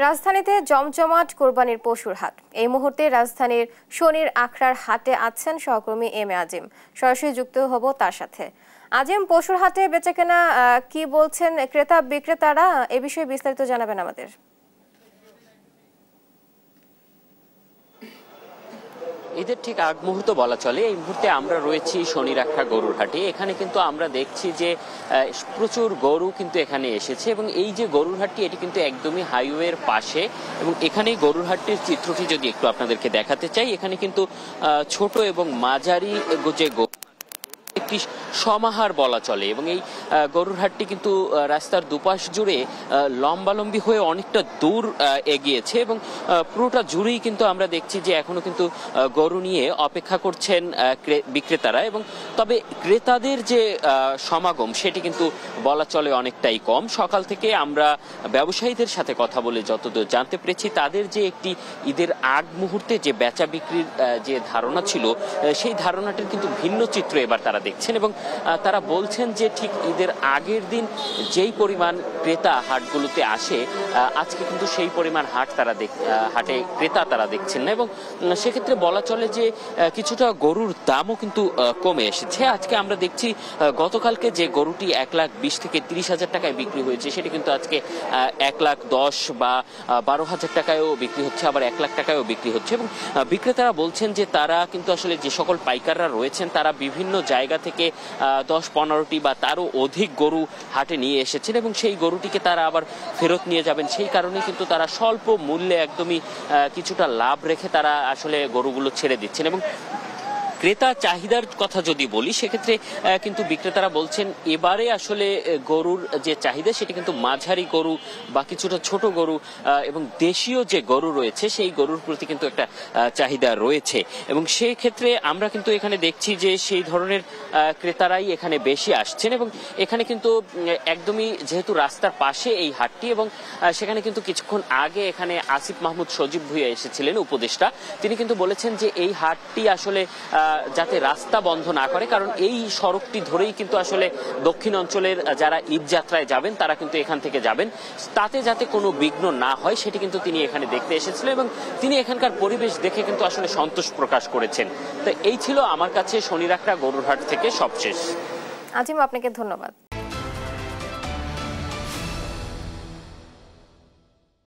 রাজধানীতে জমজমাট কোরবানির পশুর হাট। এই মুহূর্তে রাজধানীর শনির আখড়ার হাটে আছেন সহকর্মী এম এ আজিম। সরাসরি যুক্ত হব তার সাথে। আজিম, পশুর হাটে বেচাকেনা কি বলছেন ক্রেতা বিক্রেতারা, এ বিষয়ে বিস্তারিত জানাবেন আমাদের। ঈদের ঠিক আগ মুহূর্ত বলা চলে। এই মুহূর্তে আমরা রয়েছি শনির আখড়া গরুর হাটে। এখানে কিন্তু আমরা দেখছি যে প্রচুর গরু কিন্তু এখানে এসেছে এবং এই যে গরুর হাটটি এটি কিন্তু একদমই হাইওয়ের পাশে এবং এখানেই গরুর হাটটির চিত্রটি যদি একটু আপনাদেরকে দেখাতে চাই, এখানে কিন্তু ছোট এবং মাঝারি যে একটি সমাহার বলা চলে এবং এই গরুর হাটটি কিন্তু রাস্তার দুপাশ জুড়ে লম্বালম্বি হয়ে অনেকটা দূর এগিয়েছে এবং পুরোটা জুড়েই কিন্তু আমরা দেখছি যে এখনো কিন্তু গরু নিয়ে অপেক্ষা করছেন বিক্রেতারা। এবং তবে ক্রেতাদের যে সমাগম সেটি কিন্তু বলা চলে অনেকটাই কম। সকাল থেকে আমরা ব্যবসায়ীদের সাথে কথা বলে যতদূর জানতে পেরেছি, তাদের যে একটি ঈদের আগ মুহূর্তে যে বেচা বিক্রির যে ধারণা ছিল, সেই ধারণাটির কিন্তু ভিন্ন চিত্র এবার তারা দেখছেন এবং তারা বলছেন যে ঠিক ঈদের আগের দিন যেই পরিমাণ ক্রেতা হাটগুলোতে আসে, আজকে কিন্তু সেই পরিমাণ হাটে ক্রেতা তারা দেখছেন না এবং সেক্ষেত্রে বলা চলে যে কিছুটা গরুর দামও কিন্তু কমে এসেছে। আজকে আমরা দেখছি গতকালকে যে গরুটি 1,20,000 থেকে 30,000 টাকায় বিক্রি হয়েছে, সেটি কিন্তু আজকে 1,10,000 বা 12,000 টাকায়ও বিক্রি হচ্ছে, আবার 1,00,000 টাকায়ও বিক্রি হচ্ছে। এবং বিক্রেতারা বলছেন যে তারা কিন্তু আসলে যে সকল পাইকাররা রয়েছেন তারা বিভিন্ন জায়গা থেকে 10-15টি বা তারও অধিক গরু হাটে নিয়ে এসেছেন এবং সেই গরুটিকে তারা আবার ফেরত নিয়ে যাবেন। সেই কারণে কিন্তু তারা স্বল্প মূল্যে একদমই কিছুটা লাভ রেখে তারা আসলে গরুগুলো ছেড়ে দিচ্ছেন। এবং ক্রেতা চাহিদার কথা যদি বলি, সেক্ষেত্রে কিন্তু বিক্রেতারা বলছেন এবারে আসলে গরুর যে চাহিদা সেটি কিন্তু মাঝারি গরু বা কিছুটা ছোট গরু এবং দেশীয় যে গরু রয়েছে সেই গরুর প্রতি কিন্তু একটা চাহিদা রয়েছে এবং সেই ক্ষেত্রে আমরা কিন্তু এখানে দেখছি যে সেই ধরনের ক্রেতারাই এখানে বেশি আসছেন। এবং এখানে কিন্তু একদমই যেহেতু রাস্তার পাশে এই হাটটি এবং সেখানে কিন্তু কিছুক্ষণ আগে এখানে আসিফ মাহমুদ সজীব ভুঁইয়া এসেছিলেন, উপদেষ্টা। তিনি কিন্তু বলেছেন যে এই হাটটি আসলে যাতে রাস্তা বন্ধ না করে, কারণ এই সড়কটি ধরেই কিন্তু আসলে দক্ষিণ অঞ্চলের যারা ঈদ যাত্রায় যাবেন তারা কিন্তু এখান থেকে যাবেন, তাতে যাতে কোনো বিঘ্ন না হয় সেটি কিন্তু তিনি এখানে দেখতে এসেছিলেন এবং তিনি এখানকার পরিবেশ দেখে কিন্তু আসলে সন্তোষ প্রকাশ করেছেন। তো এই ছিল আমার কাছে শনির আখড়া গরুর হাট থেকে সবশেষ। আজিম, আপনাকে ধন্যবাদ।